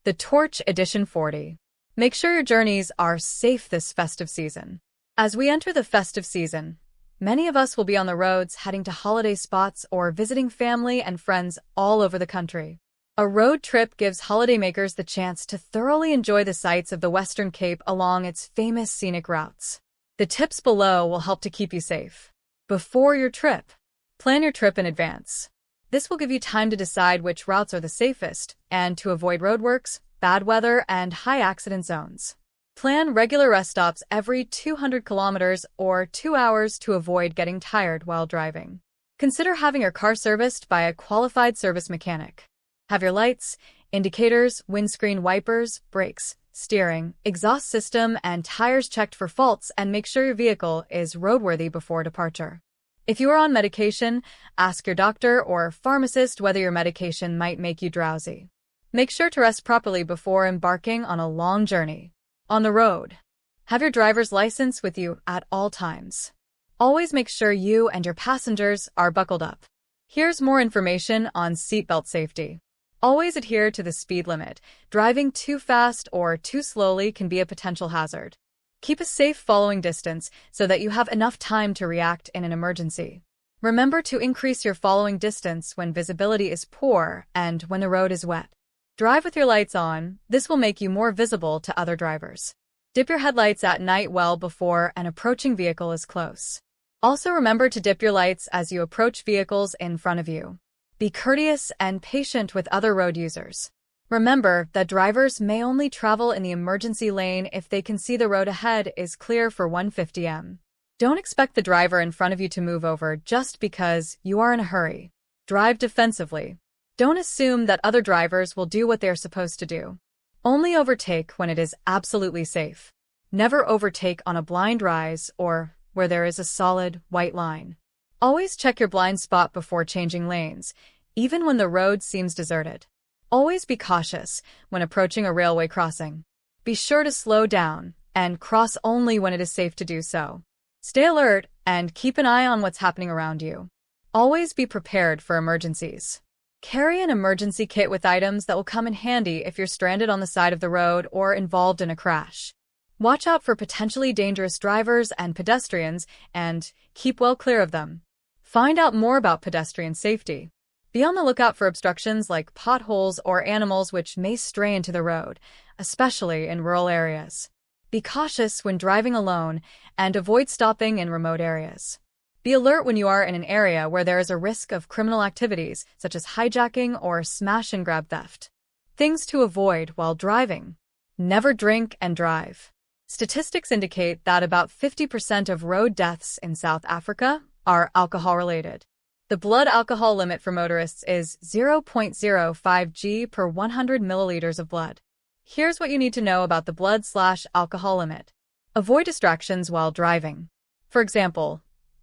The Torch Edition 40. Make sure your journeys are safe this festive season. As we enter the festive season, many of us will be on the roads heading to holiday spots or visiting family and friends all over the country. A road trip gives holidaymakers the chance to thoroughly enjoy the sights of the Western Cape along its famous scenic routes. The tips below will help to keep you safe. Before your trip, plan your trip in advance. This will give you time to decide which routes are the safest and to avoid roadworks, bad weather, and high accident zones. Plan regular rest stops every 200 kilometers or 2 hours to avoid getting tired while driving. Consider having your car serviced by a qualified service mechanic. Have your lights, indicators, windscreen wipers, brakes, steering, exhaust system, and tires checked for faults, and make sure your vehicle is roadworthy before departure. If you are on medication, ask your doctor or pharmacist whether your medication might make you drowsy. Make sure to rest properly before embarking on a long journey. On the road, have your driver's license with you at all times. Always make sure you and your passengers are buckled up. Here's more information on seatbelt safety. Always adhere to the speed limit. Driving too fast or too slowly can be a potential hazard. Keep a safe following distance so that you have enough time to react in an emergency. Remember to increase your following distance when visibility is poor and when the road is wet. Drive with your lights on. This will make you more visible to other drivers. Dip your headlights at night well before an approaching vehicle is close. Also remember to dip your lights as you approach vehicles in front of you. Be courteous and patient with other road users. Remember that drivers may only travel in the emergency lane if they can see the road ahead is clear for 150 m. Don't expect the driver in front of you to move over just because you are in a hurry. Drive defensively. Don't assume that other drivers will do what they are supposed to do. Only overtake when it is absolutely safe. Never overtake on a blind rise or where there is a solid, white line. Always check your blind spot before changing lanes, even when the road seems deserted. Always be cautious when approaching a railway crossing. Be sure to slow down and cross only when it is safe to do so. Stay alert and keep an eye on what's happening around you. Always be prepared for emergencies. Carry an emergency kit with items that will come in handy if you're stranded on the side of the road or involved in a crash. Watch out for potentially dangerous drivers and pedestrians and keep well clear of them. Find out more about pedestrian safety. Be on the lookout for obstructions like potholes or animals which may stray into the road, especially in rural areas. Be cautious when driving alone and avoid stopping in remote areas. Be alert when you are in an area where there is a risk of criminal activities such as hijacking or smash-and-grab theft. Things to avoid while driving. Never drink and drive. Statistics indicate that about 50% of road deaths in South Africa are alcohol-related. The blood alcohol limit for motorists is 0.05 g per 100 milliliters of blood. Here's what you need to know about the blood/alcohol limit. Avoid distractions while driving. For example,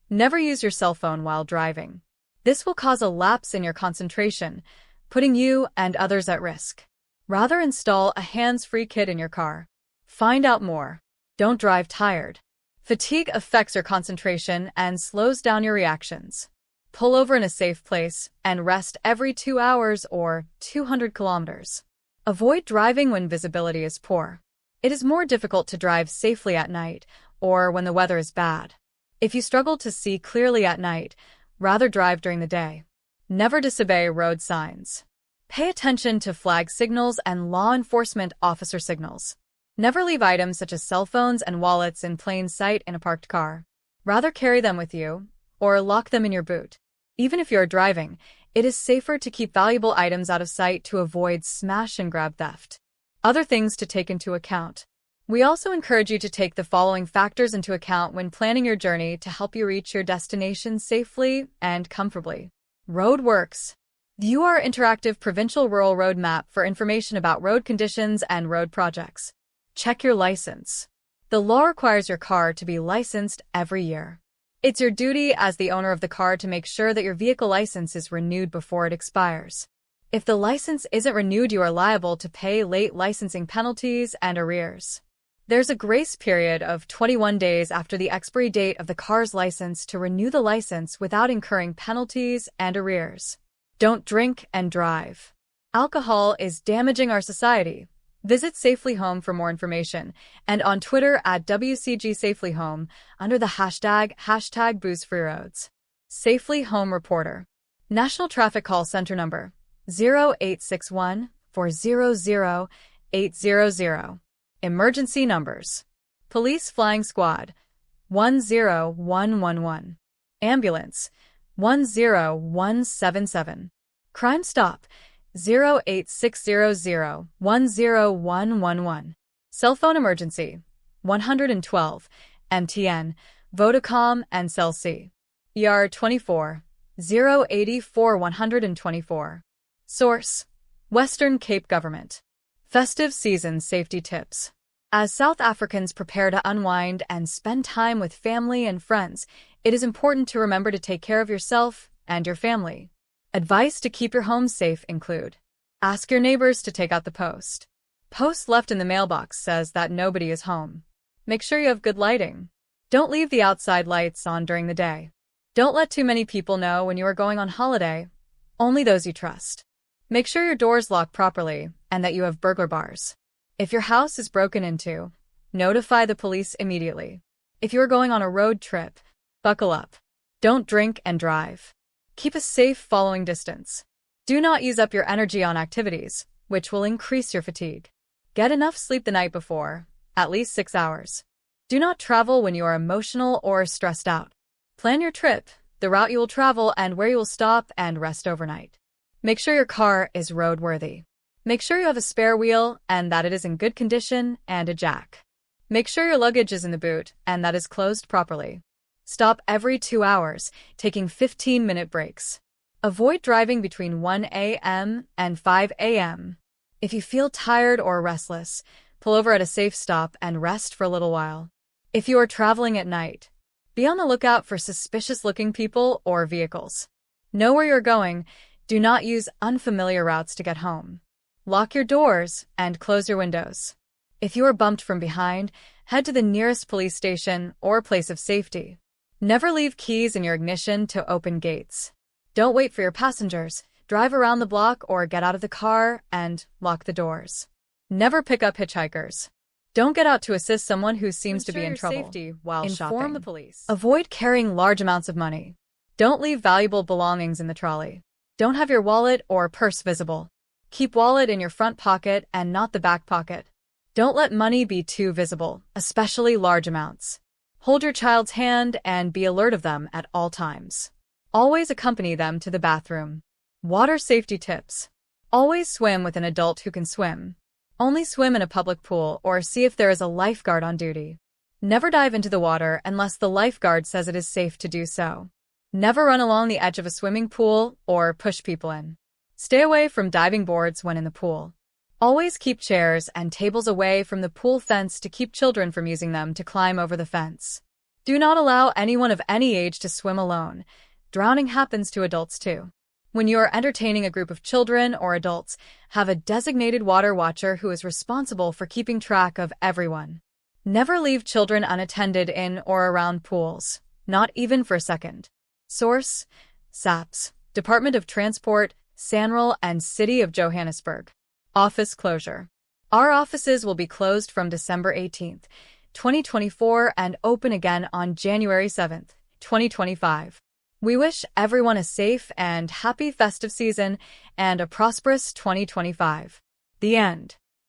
never use your cell phone while driving. This will cause a lapse in your concentration, putting you and others at risk. Rather, install a hands-free kit in your car. Find out more. Don't drive tired. Fatigue affects your concentration and slows down your reactions. Pull over in a safe place and rest every 2 hours or 200 kilometers. Avoid driving when visibility is poor. It is more difficult to drive safely at night or when the weather is bad. If you struggle to see clearly at night, rather drive during the day. Never disobey road signs. Pay attention to flag signals and law enforcement officer signals. Never leave items such as cell phones and wallets in plain sight in a parked car. Rather carry them with you or lock them in your boot. Even if you are driving, it is safer to keep valuable items out of sight to avoid smash-and-grab theft. Other things to take into account. We also encourage you to take the following factors into account when planning your journey to help you reach your destination safely and comfortably. Roadworks. View our interactive provincial rural road map for information about road conditions and road projects. Check your license. The law requires your car to be licensed every year. It's your duty as the owner of the car to make sure that your vehicle license is renewed before it expires. If the license isn't renewed, you are liable to pay late licensing penalties and arrears. There's a grace period of 21 days after the expiry date of the car's license to renew the license without incurring penalties and arrears. Don't drink and drive. Alcohol is damaging our society, Visit Safely Home for more information, and on Twitter at WCG Safely Home under the hashtag Booze Free Roads. Safely Home Reporter. National Traffic Call Center number 0861 400 800. Emergency numbers. Police Flying Squad 10111. Ambulance 10177. Crime Stop 08600 10111. Cell phone emergency 112. MTN, Vodacom, and Cell C. ER 24 084 124. Source: Western Cape Government. Festive Season Safety Tips. As South Africans prepare to unwind and spend time with family and friends, it is important to remember to take care of yourself and your family. Advice to keep your home safe include: ask your neighbors to take out the post. Post left in the mailbox says that nobody is home. Make sure you have good lighting. Don't leave the outside lights on during the day. Don't let too many people know when you are going on holiday, only those you trust. Make sure your doors lock properly and that you have burglar bars. If your house is broken into, notify the police immediately. If you are going on a road trip, buckle up. Don't drink and drive. Keep a safe following distance. Do not use up your energy on activities, which will increase your fatigue. Get enough sleep the night before, at least 6 hours. Do not travel when you are emotional or stressed out. Plan your trip, the route you will travel, and where you will stop and rest overnight. Make sure your car is roadworthy. Make sure you have a spare wheel and that it is in good condition and a jack. Make sure your luggage is in the boot and that is closed properly. Stop every 2 hours, taking 15-minute breaks. Avoid driving between 1 a.m. and 5 a.m. If you feel tired or restless, pull over at a safe stop and rest for a little while. If you are traveling at night, be on the lookout for suspicious-looking people or vehicles. Know where you're going. Do not use unfamiliar routes to get home. Lock your doors and close your windows. If you are bumped from behind, head to the nearest police station or place of safety. Never leave keys in your ignition to open gates. Don't wait for your passengers. Drive around the block or get out of the car and lock the doors. Never pick up hitchhikers. Don't get out to assist someone who seems to be in trouble. Safety while shopping. Inform the police. Avoid carrying large amounts of money. Don't leave valuable belongings in the trolley. Don't have your wallet or purse visible. Keep wallet in your front pocket and not the back pocket. Don't let money be too visible, especially large amounts. Hold your child's hand and be alert of them at all times. Always accompany them to the bathroom. Water safety tips. Always swim with an adult who can swim. Only swim in a public pool or see if there is a lifeguard on duty. Never dive into the water unless the lifeguard says it is safe to do so. Never run along the edge of a swimming pool or push people in. Stay away from diving boards when in the pool. Always keep chairs and tables away from the pool fence to keep children from using them to climb over the fence. Do not allow anyone of any age to swim alone. Drowning happens to adults too. When you are entertaining a group of children or adults, have a designated water watcher who is responsible for keeping track of everyone. Never leave children unattended in or around pools, not even for a second. Source: SAPS, Department of Transport, SANRAL, and City of Johannesburg. Office closure. Our offices will be closed from December 18th, 2024 and open again on January 7th, 2025. We wish everyone a safe and happy festive season and a prosperous 2025. The end.